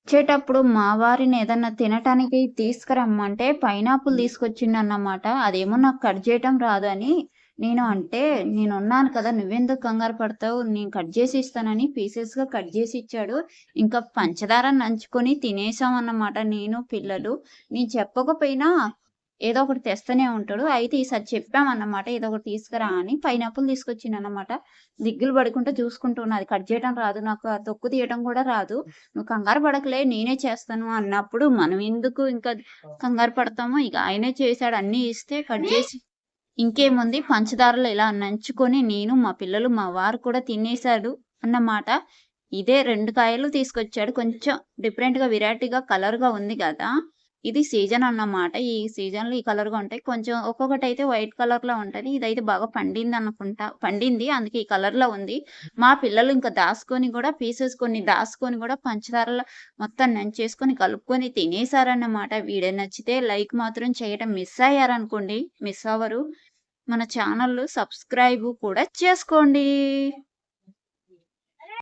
వచ్చేటప్పుడు మా వారిని ఏదన్నా తినటానికి తీసుకురమ్మంటే పైనాపిల్ తీసుకొచ్చిండన్నమాట. అదేమో నాకు కట్ చేయటం రాదని నేను అంటే, "నేనున్నాను కదా! నువ్వెందుకు కంగారు పడతావు? నేను కట్ జేసి ఇస్తానని" పీసెస్‌గా కట్ జేసి ఇచ్చాడు. ఇంకా పంచదార నంచుకొని తినేసామన్నమాట నేను, పిల్లలు. నేను చెప్పకపోయినా ఏదో ఒకటి తెస్తనే ఉంటాడు. అయితే ఈసారి చెప్పామన్నమాట. "ఏదో ఒకటి తీసుకురా" అని. పైనాపిల్ తీసుకొచ్చిండన్నమాట. దిగులు పడుకుంటూ చూసుకుంటూ ఉన్నా. అది కట్ చేయటం రాదు నాకు. ఆ తొక్కు తీయటం కూడా రాదు. "నువ్వు కంగారు పడకులే నేనే చేస్తాను" అన్నప్పుడు మనం ఎందుకు ఇంకా కంగారు పడతాము. ఇక ఆయనే చేసాడు. అన్నీ ఇస్తే కట్ చేసి ఇంకేముంది పంచదారలో ఇలా నంచుకొని నేను, మా పిల్లలు, మా వారు కూడా తినేసాడు అన్నమాట. ఇదే 2 కాయలు తీసుకొచ్చాడు. కొంచెం డిఫరెంట్‌గా, వెరైటీగా, కలర్‌గా ఉంది గదా! ఇది సీజన్ అన్నమాట. ఈ సీజన్‌లో ఈ కలర్‌గా ఉంటాయి. కొంచెం ఒక్కొక్కటైతే వైట్ కలర్‌లో ఉంటది. ఇదైతే బాగా పండిందనుకుంటా. పండింది. అందుకే ఈ కలర్‌లో ఉంది. మా పిల్లలు ఇంకా దాసుకొని గూడా పీసెస్ కొన్ని దాసుకొని గూడా పంచదారలో మొత్తం నంచేసుకొని, కలుపుకొని తినేసారన్నమాట. వీడియో నచ్చితే లైక్ మాత్రం చేయటం మిస్ అయ్యారనుకోండి, మిస్ అవ్వరు. మన ఛానల్‌లు సబ్స్క్రైబ్ కూడా చేసుకోండి.